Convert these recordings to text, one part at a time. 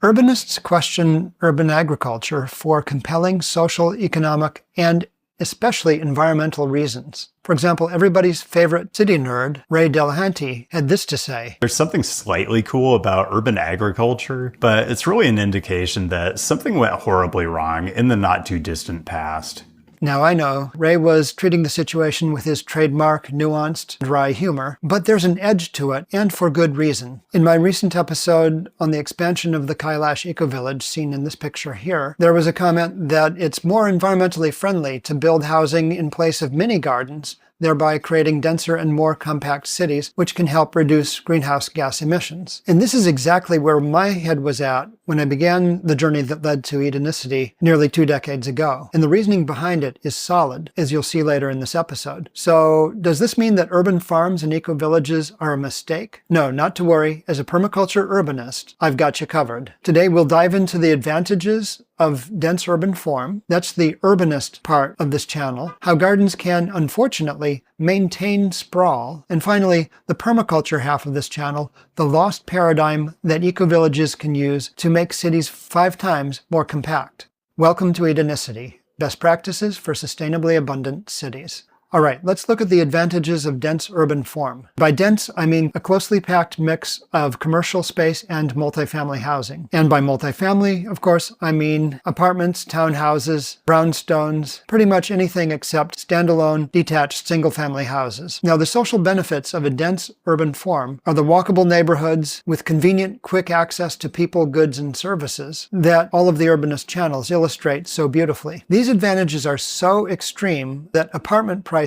Urbanists question urban agriculture for compelling social, economic, and especially environmental reasons. For example, everybody's favorite city nerd, Ray Delahanty, had this to say. There's something slightly cool about urban agriculture, but it's really an indication that something went horribly wrong in the not too distant past. Now I know, Ray was treating the situation with his trademark, nuanced, dry humor, but there's an edge to it, and for good reason. In my recent episode on the expansion of the Kailash Eco Village, seen in this picture here, there was a comment that it's more environmentally friendly to build housing in place of mini gardens, thereby creating denser and more compact cities, which can help reduce greenhouse gas emissions. And this is exactly where my head was at when I began the journey that led to Econicity nearly 2 decades ago. And the reasoning behind it is solid, as you'll see later in this episode. So, does this mean that urban farms and eco-villages are a mistake? No, not to worry. As a permaculture urbanist, I've got you covered. Today we'll dive into the advantages of dense urban form. That's the urbanist part of this channel. How gardens can, unfortunately, maintain sprawl. And finally, the permaculture half of this channel, the lost paradigm that eco-villages can use to make cities 5 times more compact. Welcome to Econicity, best practices for sustainably abundant cities. All right, let's look at the advantages of dense urban form. By dense, I mean a closely packed mix of commercial space and multifamily housing. And by multifamily, of course, I mean apartments, townhouses, brownstones, pretty much anything except standalone, detached single-family houses. Now, the social benefits of a dense urban form are the walkable neighborhoods with convenient, quick access to people, goods, and services that all of the urbanist channels illustrate so beautifully. These advantages are so extreme that apartment prices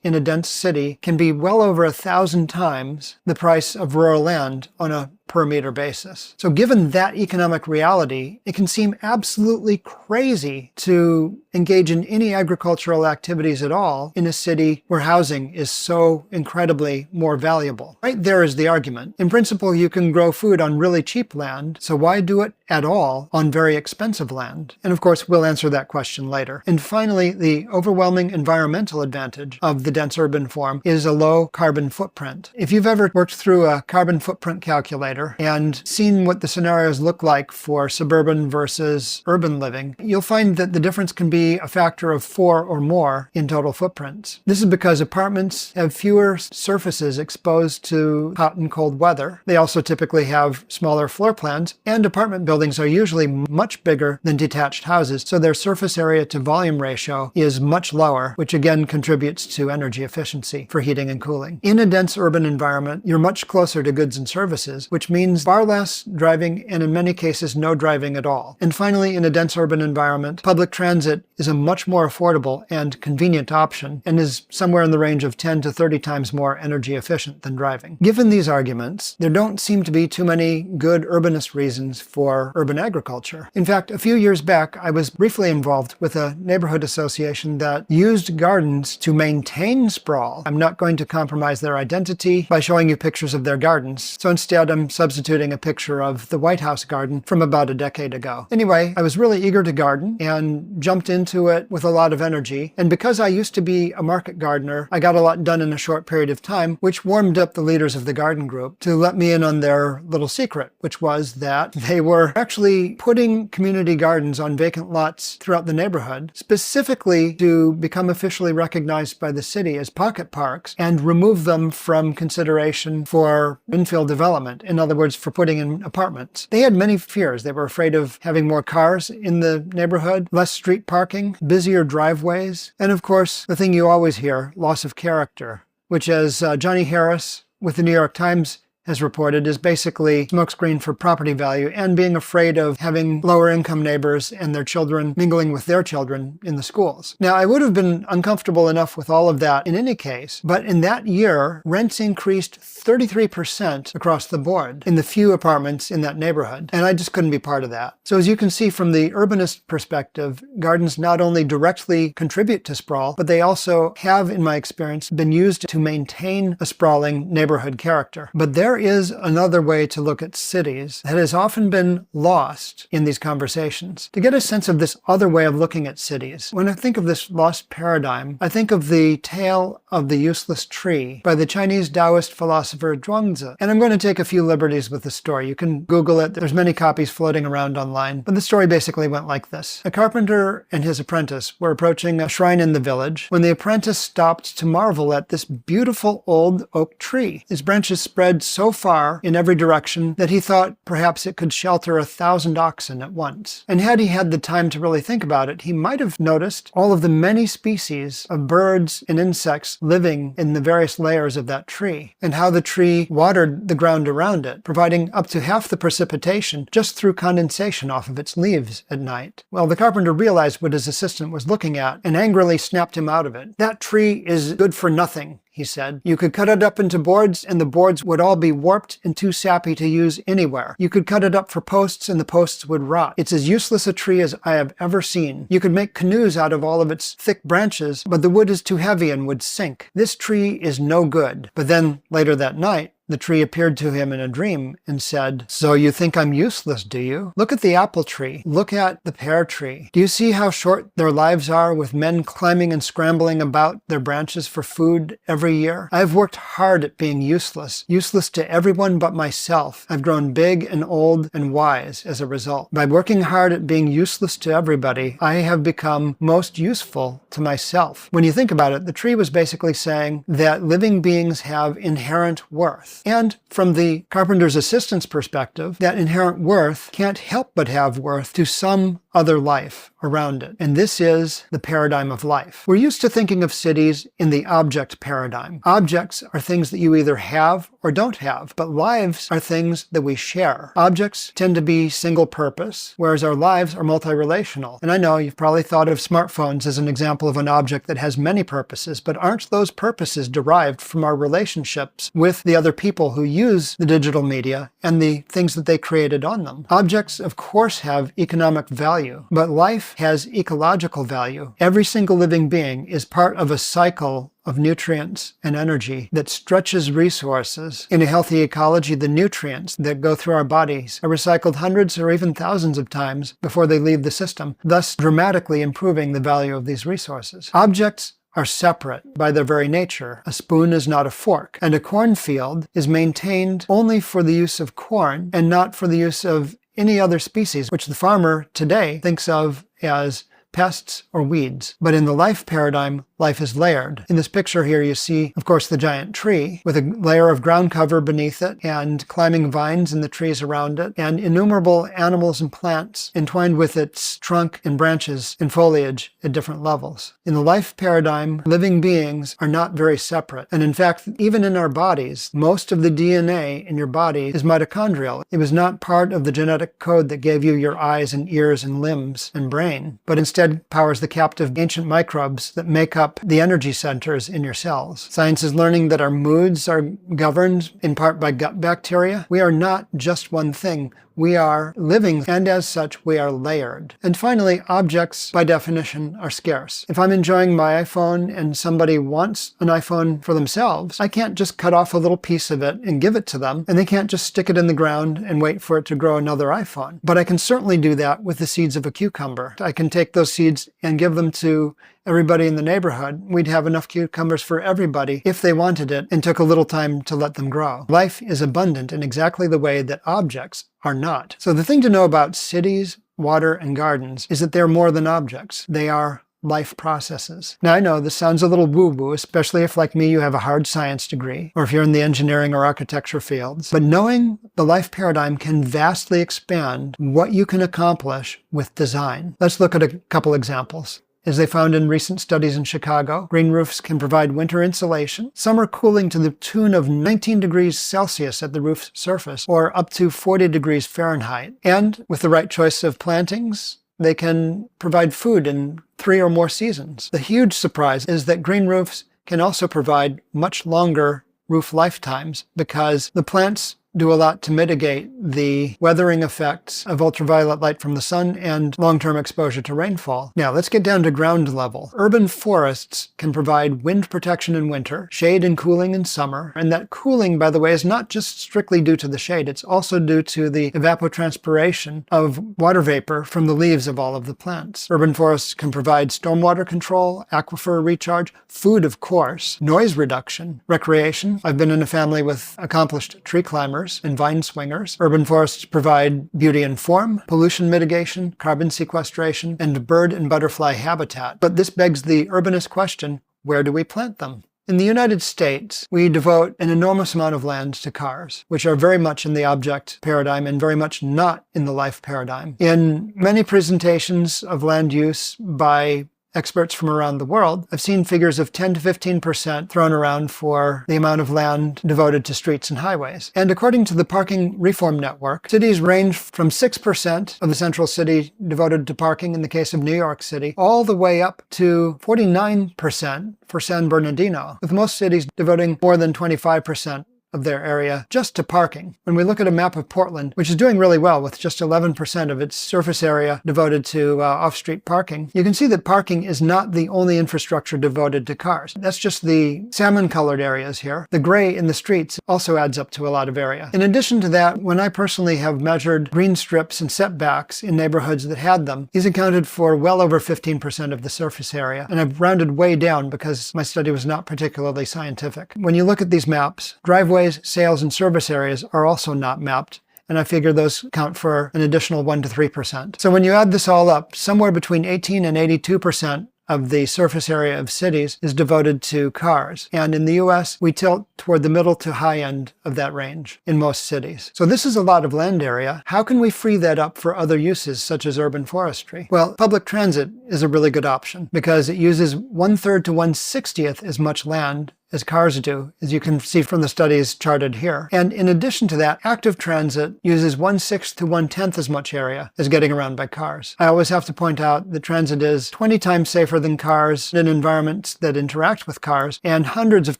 in a dense city can be well over 1,000 times the price of rural land on a per meter basis. So given that economic reality, it can seem absolutely crazy to engage in any agricultural activities at all in a city where housing is so incredibly more valuable. Right there is the argument. In principle, you can grow food on really cheap land, so why do it at all on very expensive land? And of course, we'll answer that question later. And finally, the overwhelming environmental advantage of the dense urban form is a low carbon footprint. If you've ever worked through a carbon footprint calculator and seen what the scenarios look like for suburban versus urban living, you'll find that the difference can be a factor of 4 or more in total footprints. This is because apartments have fewer surfaces exposed to hot and cold weather. They also typically have smaller floor plans, and apartment buildings are usually much bigger than detached houses, so their surface area to volume ratio is much lower, which again contributes to energy efficiency for heating and cooling. In a dense urban environment, you're much closer to goods and services, which means far less driving and in many cases no driving at all. And finally, in a dense urban environment, public transit is a much more affordable and convenient option and is somewhere in the range of 10 to 30 times more energy efficient than driving. Given these arguments, there don't seem to be too many good urbanist reasons for urban agriculture. In fact, a few years back, I was briefly involved with a neighborhood association that used gardens to maintain sprawl. I'm not going to compromise their identity by showing you pictures of their gardens, so instead I'm substituting a picture of the White House garden from about a decade ago. Anyway, I was really eager to garden and jumped into it with a lot of energy. And because I used to be a market gardener, I got a lot done in a short period of time, which warmed up the leaders of the garden group to let me in on their little secret, which was that they were actually putting community gardens on vacant lots throughout the neighborhood, specifically to become officially recognized by the city as pocket parks and remove them from consideration for infill development. In other words, for putting in apartments. They had many fears. They were afraid of having more cars in the neighborhood, less street parking, busier driveways, and of course, the thing you always hear, loss of character, which as Johnny Harris with the New York Times has reported, is basically smokescreen for property value and being afraid of having lower income neighbors and their children mingling with their children in the schools. Now, I would have been uncomfortable enough with all of that in any case, but in that year, rents increased 33% across the board in the few apartments in that neighborhood, and I just couldn't be part of that. So as you can see from the urbanist perspective, gardens not only directly contribute to sprawl, but they also have, in my experience, been used to maintain a sprawling neighborhood character. But there is another way to look at cities that has often been lost in these conversations. To get a sense of this other way of looking at cities, when I think of this lost paradigm, I think of the Tale of the Useless Tree by the Chinese Taoist philosopher Zhuangzi. And I'm going to take a few liberties with the story. You can Google it. There's many copies floating around online. But the story basically went like this. A carpenter and his apprentice were approaching a shrine in the village when the apprentice stopped to marvel at this beautiful old oak tree. His branches spread so far in every direction that he thought perhaps it could shelter 1,000 oxen at once. And had he had the time to really think about it, he might have noticed all of the many species of birds and insects living in the various layers of that tree, and how the tree watered the ground around it, providing up to half the precipitation just through condensation off of its leaves at night. Well, the carpenter realized what his assistant was looking at and angrily snapped him out of it. "That tree is good for nothing," he said. "You could cut it up into boards, and the boards would all be warped and too sappy to use anywhere. You could cut it up for posts, and the posts would rot. It's as useless a tree as I have ever seen. You could make canoes out of all of its thick branches, but the wood is too heavy and would sink. This tree is no good." But then, later that night, the tree appeared to him in a dream and said, "So you think I'm useless, do you? Look at the apple tree. Look at the pear tree. Do you see how short their lives are, with men climbing and scrambling about their branches for food every year? I've worked hard at being useless to everyone but myself. I've grown big and old and wise as a result. By working hard at being useless to everybody, I have become most useful to myself." When you think about it, the tree was basically saying that living beings have inherent worth. And from the carpenter's assistant's perspective, that inherent worth can't help but have worth to some other life around it. And this is the paradigm of life. We're used to thinking of cities in the object paradigm. Objects are things that you either have or don't have, but lives are things that we share. Objects tend to be single purpose, whereas our lives are multi-relational. And I know you've probably thought of smartphones as an example of an object that has many purposes, but aren't those purposes derived from our relationships with the other people who use the digital media and the things that they created on them? Objects, of course, have economic value, but life has ecological value. Every single living being is part of a cycle of nutrients and energy that stretches resources. In a healthy ecology, the nutrients that go through our bodies are recycled hundreds or even thousands of times before they leave the system, thus dramatically improving the value of these resources. Objects are separate by their very nature. A spoon is not a fork, and a cornfield is maintained only for the use of corn and not for the use of any other species, which the farmer today thinks of as pests or weeds. But in the life paradigm, life is layered. In this picture here, you see, of course, the giant tree with a layer of ground cover beneath it and climbing vines in the trees around it, and innumerable animals and plants entwined with its trunk and branches and foliage at different levels. In the life paradigm, living beings are not very separate. And in fact, even in our bodies, most of the DNA in your body is mitochondrial. It was not part of the genetic code that gave you your eyes and ears and limbs and brain, but instead powers the captive ancient microbes that make up the energy centers in your cells. Science is learning that our moods are governed in part by gut bacteria. We are not just one thing. We are living, and as such, we are layered. And finally, objects, by definition, are scarce. If I'm enjoying my iPhone and somebody wants an iPhone for themselves, I can't just cut off a little piece of it and give it to them, and they can't just stick it in the ground and wait for it to grow another iPhone. But I can certainly do that with the seeds of a cucumber. I can take those seeds and give them to everybody in the neighborhood. We'd have enough cucumbers for everybody if they wanted it and took a little time to let them grow. Life is abundant in exactly the way that objects are not. So the thing to know about cities, water, and gardens is that they're more than objects. They are life processes. Now, I know this sounds a little woo-woo, especially if, like me, you have a hard science degree, or if you're in the engineering or architecture fields. But knowing the life paradigm can vastly expand what you can accomplish with design. Let's look at a couple examples. As they found in recent studies in Chicago, green roofs can provide winter insulation, summer cooling to the tune of 19 degrees Celsius at the roof's surface, or up to 40 degrees Fahrenheit. And with the right choice of plantings, they can provide food in 3 or more seasons. The huge surprise is that green roofs can also provide much longer roof lifetimes because the plants do a lot to mitigate the weathering effects of ultraviolet light from the sun and long-term exposure to rainfall. Now, let's get down to ground level. Urban forests can provide wind protection in winter, shade and cooling in summer, and that cooling, by the way, is not just strictly due to the shade, it's also due to the evapotranspiration of water vapor from the leaves of all of the plants. Urban forests can provide stormwater control, aquifer recharge, food, of course, noise reduction, recreation. I've been in a family with accomplished tree climbers and vine swingers. Urban forests provide beauty and form, pollution mitigation, carbon sequestration, and bird and butterfly habitat. But this begs the urbanist question, where do we plant them? In the United States, we devote an enormous amount of land to cars, which are very much in the object paradigm and very much not in the life paradigm. In many presentations of land use by experts from around the world, I've seen figures of 10 to 15% thrown around for the amount of land devoted to streets and highways. And according to the Parking Reform Network, cities range from 6% of the central city devoted to parking in the case of New York City, all the way up to 49% for San Bernardino, with most cities devoting more than 25% of their area just to parking. When we look at a map of Portland, which is doing really well with just 11% of its surface area devoted to off-street parking, you can see that parking is not the only infrastructure devoted to cars. That's just the salmon-colored areas here. The gray in the streets also adds up to a lot of area. In addition to that, when I personally have measured green strips and setbacks in neighborhoods that had them, these accounted for well over 15% of the surface area. And I've rounded way down because my study was not particularly scientific. When you look at these maps, driveways, sales, and service areas are also not mapped, and I figure those count for an additional 1 to 3%. So when you add this all up, somewhere between 18 and 82% of the surface area of cities is devoted to cars. And in the US, we tilt toward the middle to high end of that range in most cities. So this is a lot of land area. How can we free that up for other uses, such as urban forestry? Well, public transit is a really good option because it uses 1/3 to 1/60th as much land as cars do, as you can see from the studies charted here. And in addition to that, active transit uses 1/6 to 1/10 as much area as getting around by cars. I always have to point out that transit is 20 times safer than cars in environments that interact with cars, and hundreds of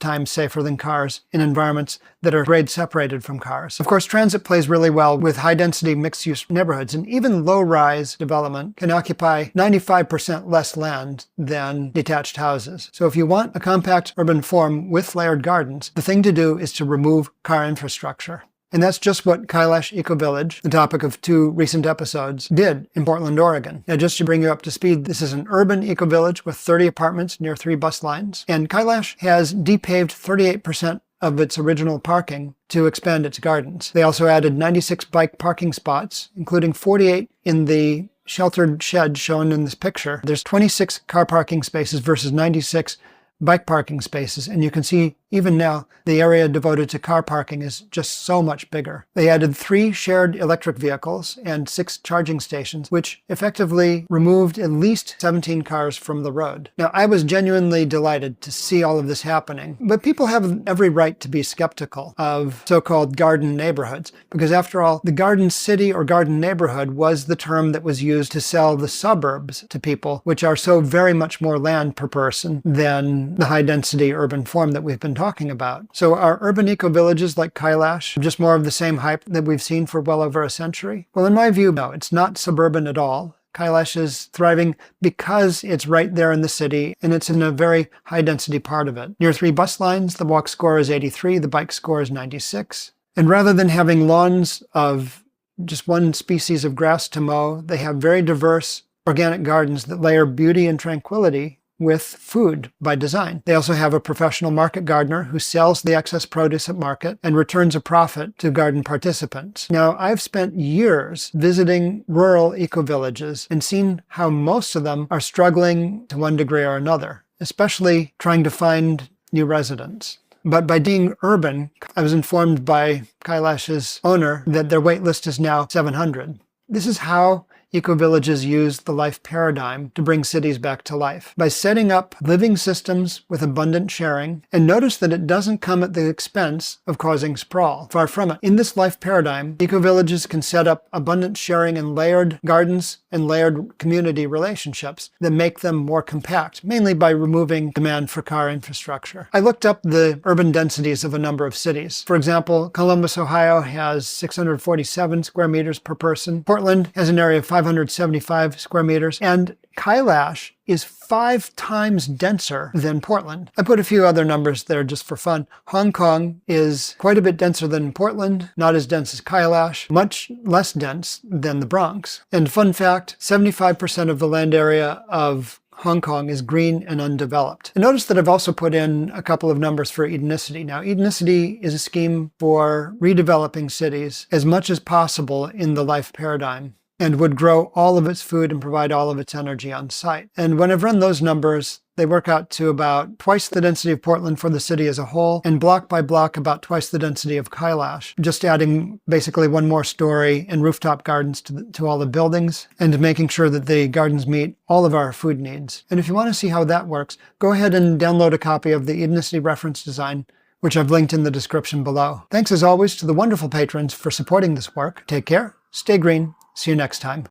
times safer than cars in environments that are grade separated from cars. Of course, transit plays really well with high-density mixed-use neighborhoods, and even low-rise development can occupy 95% less land than detached houses. So if you want a compact urban form with layered gardens, the thing to do is to remove car infrastructure. And that's just what Kailash Eco Village, the topic of 2 recent episodes, did in Portland, Oregon. Now, just to bring you up to speed, this is an urban eco-village with 30 apartments near 3 bus lines. And Kailash has depaved 38% of its original parking to expand its gardens. They also added 96 bike parking spots, including 48 in the sheltered shed shown in this picture. There's 26 car parking spaces versus 96 bike parking spaces, and you can see even now the area devoted to car parking is just so much bigger. They added 3 shared electric vehicles and 6 charging stations, which effectively removed at least 17 cars from the road. Now, I was genuinely delighted to see all of this happening, but people have every right to be skeptical of so-called garden neighborhoods, because after all, the garden city or garden neighborhood was the term that was used to sell the suburbs to people, which are so very much more land per person than the high-density urban form that we've been talking about. So are urban eco-villages like Kailash just more of the same hype that we've seen for well over a century? Well, in my view, no, it's not suburban at all. Kailash is thriving because it's right there in the city, and it's in a very high-density part of it. Near 3 bus lines, the walk score is 83, the bike score is 96. And rather than having lawns of just one species of grass to mow, they have very diverse organic gardens that layer beauty and tranquility with food by design. They also have a professional market gardener who sells the excess produce at market and returns a profit to garden participants. Now, I've spent years visiting rural eco-villages and seen how most of them are struggling to one degree or another, especially trying to find new residents. But by being urban, I was informed by Kailash's owner that their wait list is now 700. This is how Ecovillages use the life paradigm to bring cities back to life by setting up living systems with abundant sharing. And notice that it doesn't come at the expense of causing sprawl. Far from it. In this life paradigm, ecovillages can set up abundant sharing and layered gardens and layered community relationships that make them more compact, mainly by removing demand for car infrastructure. I looked up the urban densities of a number of cities. For example, Columbus, Ohio has 647 square meters per person. Portland has an area of 575 square meters. And Kailash is 5 times denser than Portland. I put a few other numbers there just for fun. Hong Kong is quite a bit denser than Portland, not as dense as Kailash, much less dense than the Bronx. And fun fact, 75% of the land area of Hong Kong is green and undeveloped. And notice that I've also put in a couple of numbers for Edenicity. Now, Edenicity is a scheme for redeveloping cities as much as possible in the life paradigm, and would grow all of its food and provide all of its energy on site. And when I've run those numbers, they work out to about twice the density of Portland for the city as a whole, and block by block about twice the density of Kailash, just adding basically one more story and rooftop gardens to all the buildings, and making sure that the gardens meet all of our food needs. And if you want to see how that works, go ahead and download a copy of the Edenicity reference design, which I've linked in the description below. Thanks as always to the wonderful patrons for supporting this work. Take care, stay green, see you next time.